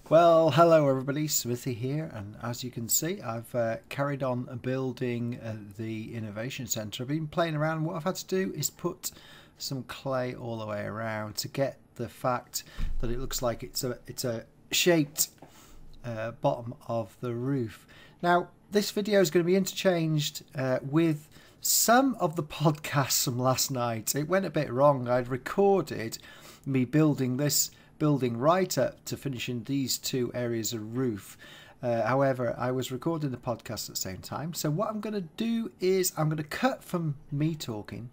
Well, hello everybody, Smithy here, and as you can see, I've carried on building the Innovation Centre. I've been playing around, and what I've had to do is put some clay all the way around to get the fact that it looks like it's a shaped bottom of the roof. Now, this video is going to be interchanged with some of the podcasts from last night. It went a bit wrong. I'd recorded me building this building right up to finishing these two areas of roof. However, I was recording the podcast at the same time. So what I'm going to do is I'm going to cut from me talking.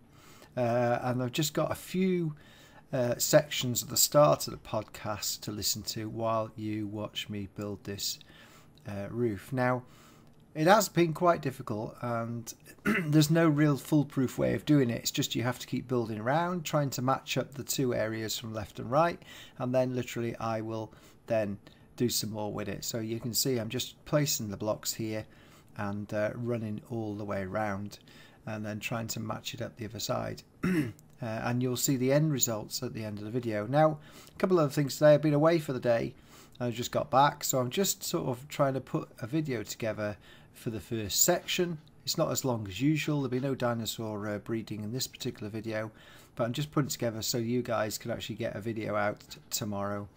And I've just got a few sections at the start of the podcast to listen to while you watch me build this roof. Now, it has been quite difficult, and there's no real foolproof way of doing it. It's just you have to keep building around, trying to match up the two areas from left and right, and then literally I will then do some more with it. So you can see I'm just placing the blocks here and running all the way around, and then trying to match it up the other side. And you'll see the end results at the end of the video. Now, a couple of other things today. I've been away for the day. I just got back, so I'm just sort of trying to put a video together for the first section. It's not as long as usual. There'll be no dinosaur breeding in this particular video, but I'm just putting it together so you guys can actually get a video out tomorrow,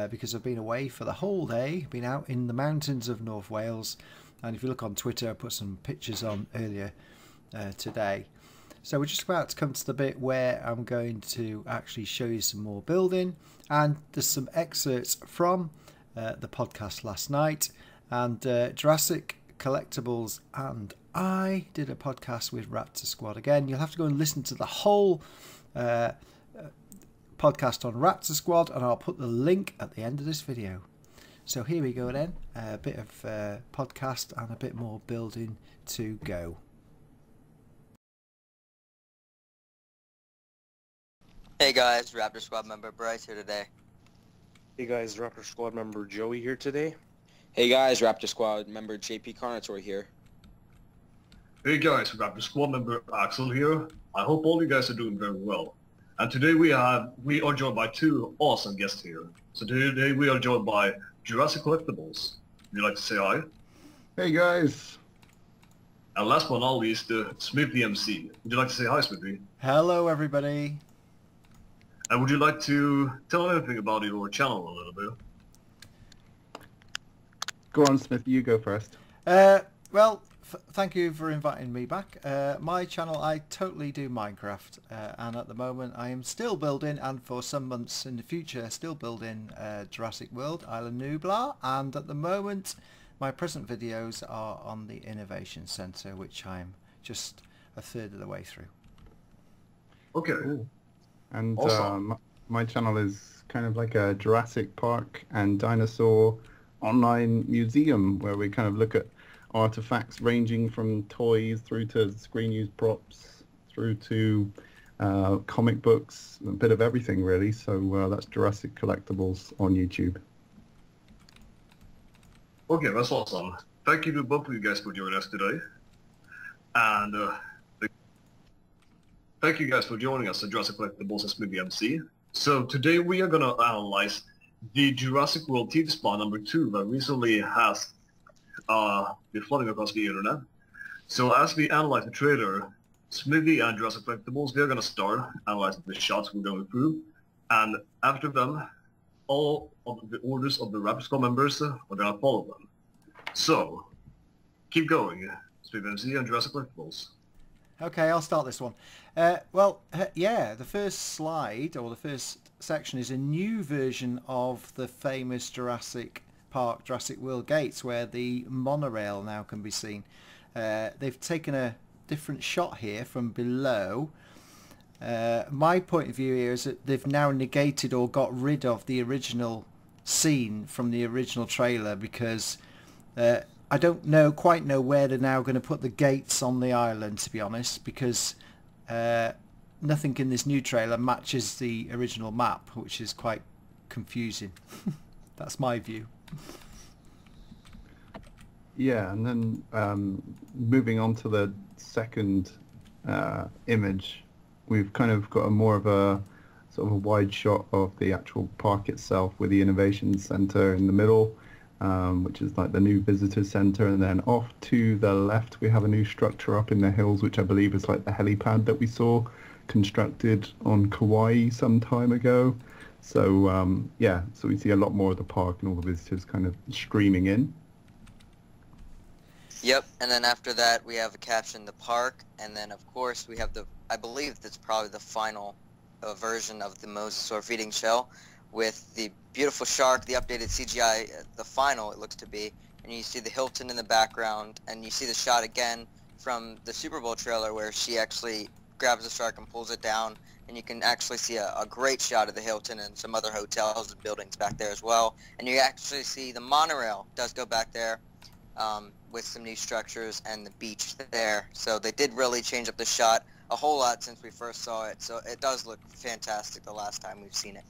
because I've been away for the whole day, been out in the mountains of North Wales, and if you look on Twitter, I put some pictures on earlier today. So we're just about to come to the bit where I'm going to actually show you some more building, and there's some excerpts from the podcast last night, and Jurassic Collectibles and I did a podcast with Raptor Squad. Again, you'll have to go and listen to the whole podcast on Raptor Squad, and I'll put the link at the end of this video. So here we go then, a bit of podcast and a bit more building to go. Hey guys, Raptor Squad member Bryce here today. Hey guys, Raptor Squad member Joey here today. Hey guys, Raptor Squad member JP Carnotaur here. Hey guys, Raptor Squad member Axel here. I hope all you guys are doing very well. And today we are joined by two awesome guests here. So today we are joined by Jurassic Collectibles. Would you like to say hi? Hey guys. And last but not least, Smithy MC. Would you like to say hi, Smithy? Hello everybody. And would you like to tell anything about your channel a little bit? Go on, Smith, you go first. Well, thank you for inviting me back. My channel, I totally do Minecraft, and at the moment I am still building, and for some months in the future still building Jurassic World, Isla Nublar, and at the moment my present videos are on the Innovation Centre, which I'm just a third of the way through. Okay. Ooh. And awesome. my channel is kind of like a Jurassic Park and dinosaur online museum where we kind of look at artifacts ranging from toys through to screen use props through to comic books, a bit of everything really. So that's Jurassic Collectibles on YouTube. Okay, that's awesome. Thank you to both of you guys for joining us today. And thank you guys for joining us at Jurassic Collectibles and Smithy MC. So today we are going to analyze the Jurassic World TV spot number 2 that recently has been flooding across the internet. So as we analyze the trailer, Smithy and Jurassic Collectibles, they're going to start analyzing the shots we're going through. And after them, all of the orders of the Raptor Squad members are going to follow them. So, keep going, Smithy MC and Jurassic Collectibles. Okay, I'll start this one. Yeah, the first slide, or the first section, is a new version of the famous Jurassic Park, Jurassic World gates, where the monorail now can be seen. They've taken a different shot here from below. My point of view here is that they've now negated or got rid of the original scene from the original trailer, because I don't quite know where they're now going to put the gates on the island, to be honest, because nothing in this new trailer matches the original map, which is quite confusing. That's my view. Yeah, and then moving on to the second image, we've kind of got a more of a sort of a wide shot of the actual park itself with the innovation center in the middle, which is like the new visitor center, and then off to the left we have a new structure up in the hills, which I believe is like the helipad that we saw constructed on Kauai some time ago. So yeah, so we see a lot more of the park and all the visitors kind of streaming in. Yep, and then after that we have a caption, the park, and then of course we have I believe that's probably the final version of the mosasaur feeding shell with the beautiful shark, the updated CGI, the final it looks to be, and you see the Hilton in the background, and you see the shot again from the Super Bowl trailer where she actually grabs the shark and pulls it down, and you can actually see a great shot of the Hilton and some other hotels and buildings back there as well, and you actually see the monorail does go back there with some new structures and the beach there, so they did really change up the shot a whole lot since we first saw it, so it does look fantastic the last time we've seen it.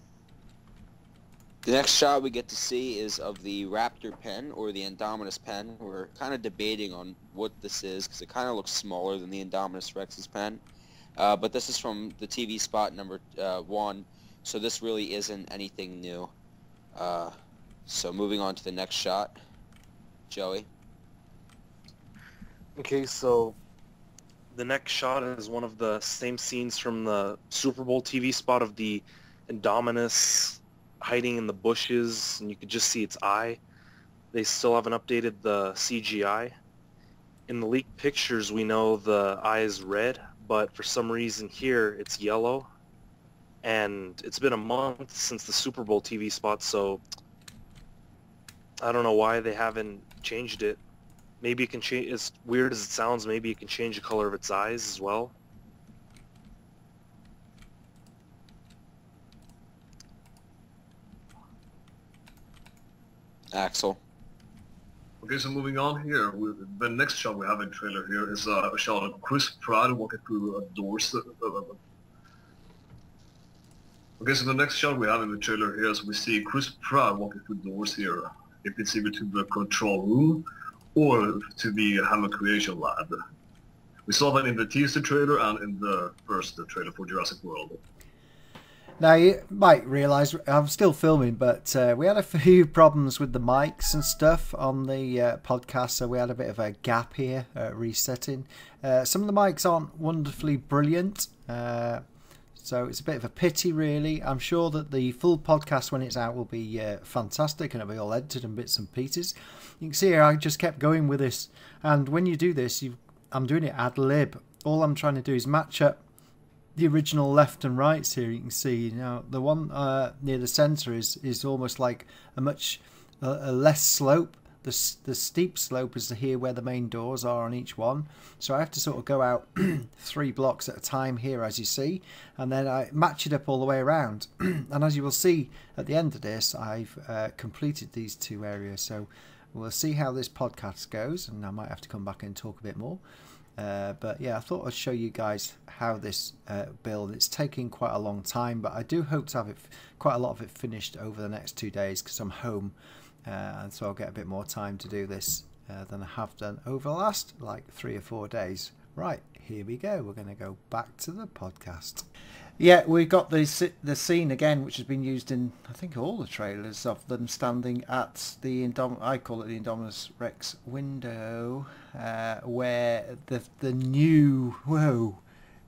The next shot we get to see is of the raptor pen, or the Indominus pen. We're kind of debating on what this is, because it kind of looks smaller than the Indominus Rex's pen. But this is from the TV spot number 1, so this really isn't anything new. So moving on to the next shot. Joey? Okay, so the next shot is one of the same scenes from the Super Bowl TV spot of the Indominus hiding in the bushes, and you could just see its eye. They still haven't updated the CGI. In the leaked pictures, we know the eye is red, but for some reason here it's yellow. And it's been a month since the Super Bowl TV spot, so I don't know why they haven't changed it. Maybe it can change, as weird as it sounds, maybe it can change the color of its eyes as well. Axel? Okay, so moving on here, the next shot we have in the trailer here is a shot of Chris Pratt walking through doors. Okay, so the next shot we have in the trailer here is we see Chris Pratt walking through doors here. If it's either to the control room or to the Hammer Creation Lab. We saw that in the teaser trailer and in the first trailer for Jurassic World. Now, you might realise I'm still filming, but we had a few problems with the mics and stuff on the podcast, so we had a bit of a gap here, resetting. Some of the mics aren't wonderfully brilliant, so it's a bit of a pity, really. I'm sure that the full podcast, when it's out, will be fantastic, and it'll be all edited in bits and pieces. You can see here, I just kept going with this, and when you do this, I'm doing it ad lib. All I'm trying to do is match up the original left and rights here. You can see now the one near the center is almost like a much less slope. The steep slope is here where the main doors are on each one, so I have to sort of go out 3 blocks at a time here, as you see, and then I match it up all the way around. And as you will see at the end of this, I've completed these 2 areas, so we'll see how this podcast goes, and I might have to come back and talk a bit more. But yeah, I thought I'd show you guys how this build. It's taking quite a long time, but I do hope to have it quite a lot of it finished over the next 2 days, because I'm home, and so I'll get a bit more time to do this than I have done over the last like 3 or 4 days. Right, here we go. We're going to go back to the podcast. Yeah, we've got the scene again, which has been used in, I think, all the trailers, of them standing at the I call it the Indominus Rex window, where the new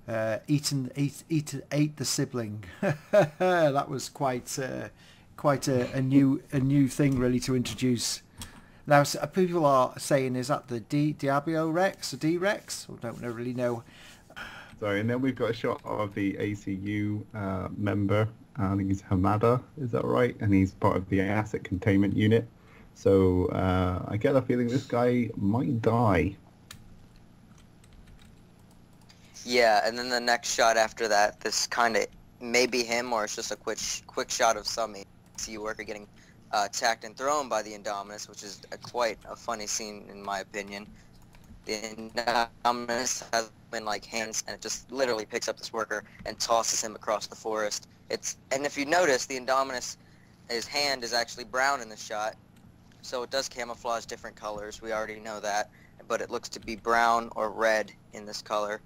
ate the sibling. That was quite a new thing, really, to introduce. Now, people are saying, is that the Diablo Rex or D-Rex? I don't really know. Sorry, and then we've got a shot of the ACU member. I think he's Hamada, is that right? And he's part of the asset containment unit. So I get a feeling this guy might die. Yeah, and then the next shot after that, this kind of may be him, or it's just a quick shot of some ACU worker getting attacked and thrown by the Indominus, which is quite a funny scene in my opinion. The Indominus has been like hands, and it just literally picks up this worker and tosses him across the forest. And if you notice, the Indominus, his hand is actually brown in the shot, so it does camouflage different colors. We already know that, but it looks to be brown or red in this color.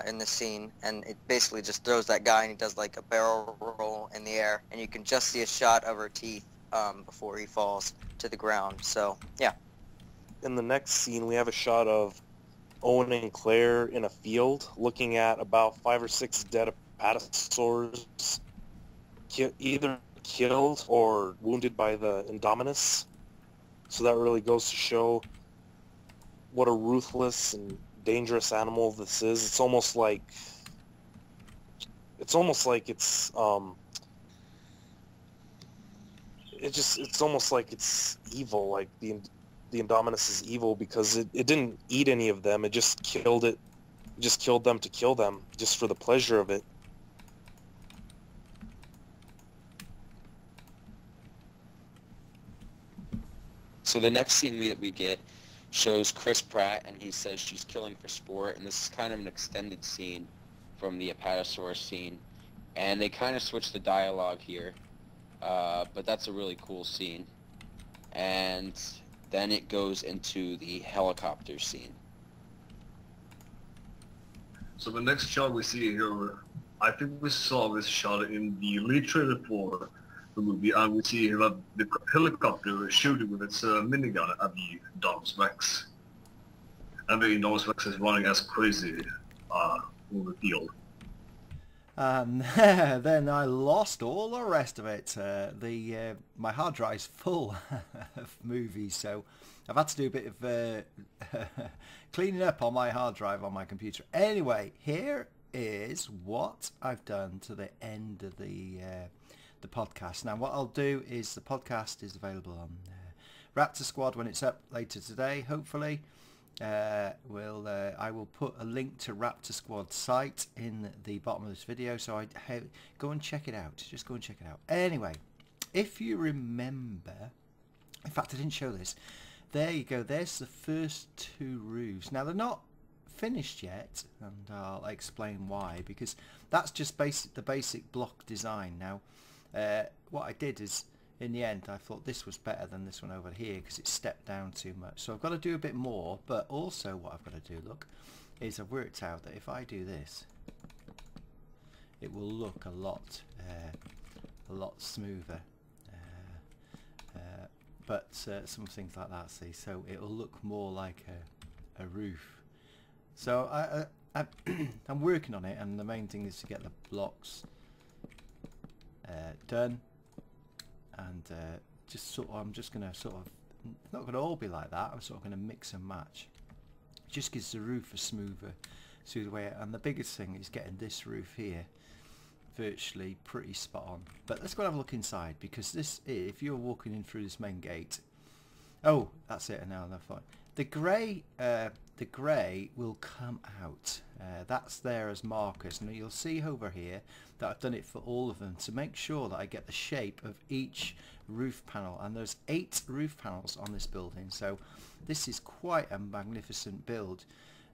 in the scene, and it basically just throws that guy and he does like a barrel roll in the air, and you can just see a shot of her teeth before he falls to the ground. So yeah. In the next scene, we have a shot of Owen and Claire in a field looking at about 5 or 6 dead apatosaurs, either killed or wounded by the Indominus. So that really goes to show what a ruthless and dangerous animal this is. It's almost like it's almost like it's evil. Like the Indominus is evil because it didn't eat any of them. It just killed it. It just killed them to kill them, just for the pleasure of it. So the next scene that we get shows Chris Pratt, and he says she's killing for sport, and this is kind of an extended scene from the Apatosaurus scene, and they kind of switch the dialogue here, but that's a really cool scene. And then it goes into the helicopter scene. So the next shot we see here, I think we saw this shot in the lead trailer for the movie, and we see here that the helicopter is shooting with its minigun at the Indominus Rex. And the Indominus Rex is running as crazy over the field. And then I lost all the rest of it. My hard drive's full of movies, so I've had to do a bit of cleaning up on my hard drive on my computer. Anyway, here is what I've done to the end of the podcast. Now, what I'll do is the podcast is available on Raptor Squad when it's up later today, hopefully. I will put a link to Raptor Squad's site in the bottom of this video, so go and check it out. Just go and check it out. Anyway, if you remember, in fact I didn't show this, there you go, there's the first 2 roofs. Now they're not finished yet, and I'll explain why, because that's just the basic block design. Now what I did is, in the end, I thought this was better than this one over here because it stepped down too much. So I've got to do a bit more, but also what I've got to do, look, is I've worked out that if I do this, it will look a lot smoother. But some things like that, see, so it will look more like a roof. So I'm working on it, and the main thing is to get the blocks done. And I'm just going to sort of, it's not going to all be like that, I'm sort of going to mix and match. It just gives the roof a smoother way, and the biggest thing is getting this roof here virtually pretty spot on. But let's go and have a look inside, because this, if you're walking in through this main gate, oh, that's it, and now they're fine. The grey will come out. That's there as markers. Now you'll see over here that I've done it for all of them to make sure that I get the shape of each roof panel, and there's 8 roof panels on this building, so this is quite a magnificent build.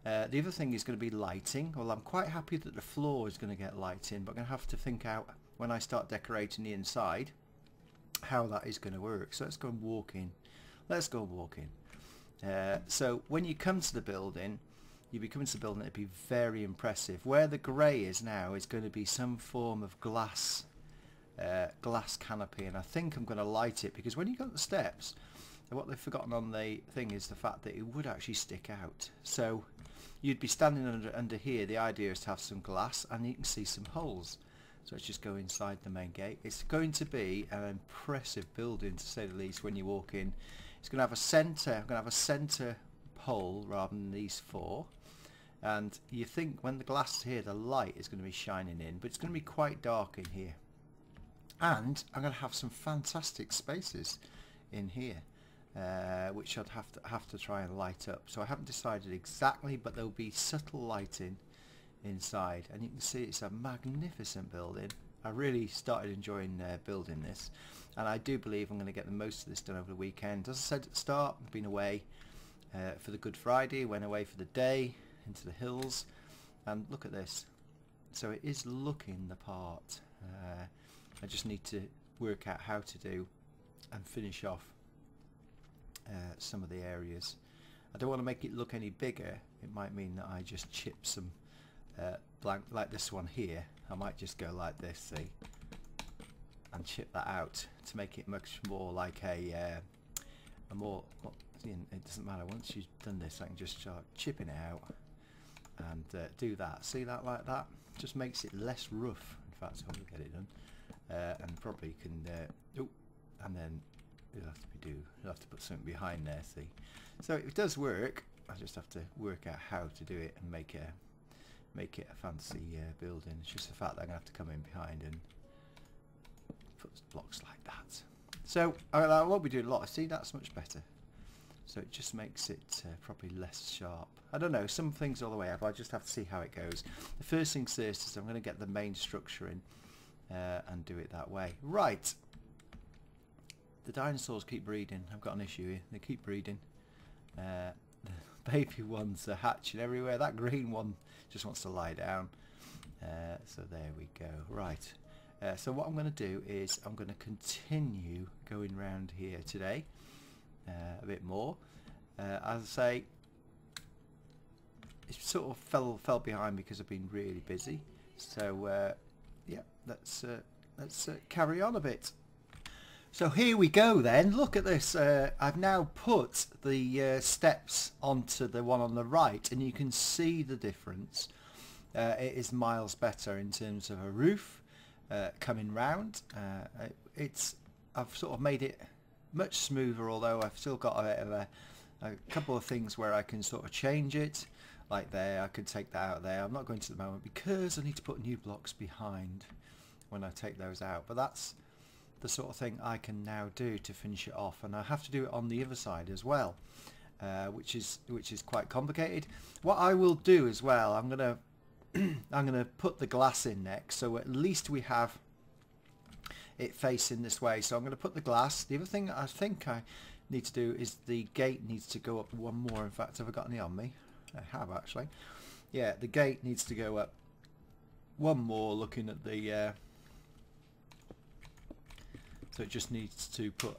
The other thing is going to be lighting. Well, I'm quite happy that the floor is going to get lighting, but I'm going to have to think out when I start decorating the inside how that is going to work. So let's go and walk in. Let's go walk in. So when you come to the building, it'd be very impressive. Where the grey is now is going to be some form of glass canopy, and I think I'm going to light it, because when you got the steps, what they've forgotten on the thing is the fact that it would actually stick out. So you'd be standing under here. The idea is to have some glass, and you can see some holes. So let's just go inside the main gate. It's going to be an impressive building, to say the least, when you walk in. It's going to have a centre. I'm going to have a centre pole rather than these 4. And you think when the glass is here, the light is going to be shining in, but it's going to be quite dark in here. And I'm going to have some fantastic spaces in here, which I'd have to try and light up. So I haven't decided exactly, but there'll be subtle lighting inside, and you can see it's a magnificent building. I really started enjoying building this, and I do believe I'm going to get the most of this done over the weekend. As I said at the start, I've been away for the Good Friday, went away for the day into the hills, and look at this. So it is looking the part. I just need to work out how to do and finish off some of the areas. I don't want to make it look any bigger. It might mean that I just chip some blank like this one here. I might just go like this, see, and chip that out to make it much more like a more, well, it doesn't matter, once you've done this I can just start chipping it out and do that. See that like that? Just makes it less rough. In fact, so we'll get it done, and probably can oh, and then you'll have to put something behind there, see. So it does work. I just have to work out how to do it and make it a fancy building. It's just the fact that I'm gonna have to come in behind and put blocks like that. So I won't be doing a lot. See, that's much better. So it just makes it probably less sharp. I don't know, some things all the way up. I just have to see how it goes. The first things first is I'm going to get the main structure in and do it that way. Right. The dinosaurs keep breeding. I've got an issue here. They keep breeding. The baby ones are hatching everywhere. That green one just wants to lie down. So there we go. Right. So what I'm going to do is I'm going to continue going round here today a bit more. As I say, it sort of fell behind because I've been really busy. So yeah, let's carry on a bit. So here we go then. Look at this. I've now put the steps onto the one on the right, and you can see the difference. It is miles better in terms of a roof coming round. I've sort of made it much smoother, although I've still got a bit of a couple of things where I can sort of change it. Like there, I could take that out there. I'm not going to at the moment because I need to put new blocks behind when I take those out. But that's the sort of thing I can now do to finish it off, and I have to do it on the other side as well, which is quite complicated. What I will do as well, I'm gonna put the glass in next, so at least we have it facing this way. So I'm going to put the glass. The other thing I think I need to do is the gate needs to go up one more. In fact, have I got any on me? I have actually. Yeah, the gate needs to go up one more, looking at the so it just needs to put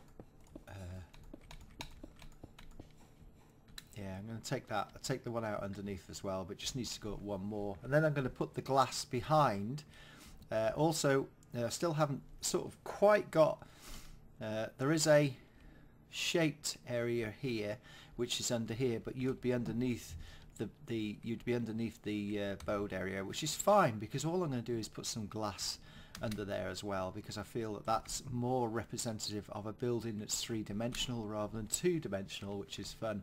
yeah, I'm going to take that. I'll take the one out underneath as well, but it just needs to go up one more, and then I'm going to put the glass behind. Also, I still haven't sort of quite got. There is a shaped area here, which is under here, but you'd be underneath the bowed area, which is fine because all I'm going to do is put some glass under there as well, because I feel that that's more representative of a building that's three-dimensional rather than two-dimensional, which is fun.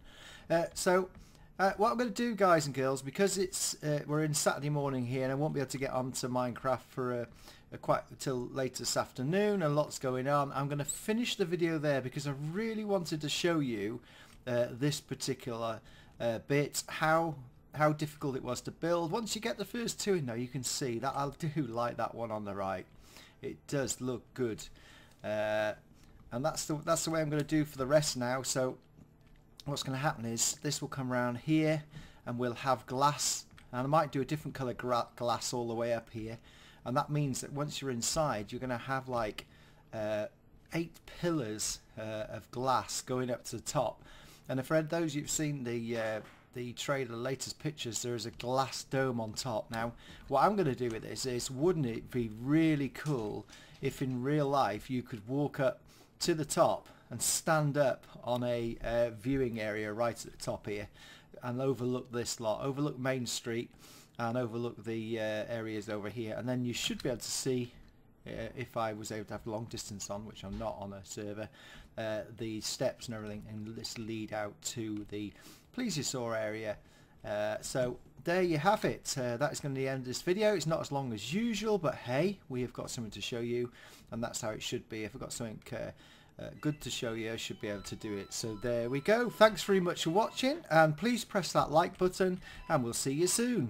So what I'm going to do, guys and girls, because it's we're in Saturday morning here and I won't be able to get onto Minecraft for quite until later this afternoon, and lots going on, I'm going to finish the video there because I really wanted to show you this particular bit, how difficult it was to build. Once you get the first two in now, you can see that I do like that one on the right. It does look good, and that's the way I'm going to do for the rest now. So what's going to happen is this will come around here and we'll have glass, and I might do a different colour glass all the way up here, and that means that once you're inside you're going to have like 8 pillars of glass going up to the top. And for those you've seen the trailer, latest pictures, there is a glass dome on top. Now what I'm going to do with this is, wouldn't it be really cool if in real life you could walk up to the top and stand up on a viewing area right at the top here and overlook this lot, overlook Main Street and overlook the areas over here, and then you should be able to see, if I was able to have long distance on, which I'm not on a server, the steps and everything, and this lead out to the plesiosaur area. So there you have it. That is going to be the end of this video. It's not as long as usual, but hey, we have got something to show you, and that's how it should be. If I've got something good to show you, I should be able to do it. So there we go. Thanks very much for watching, and please press that like button, and we'll see you soon.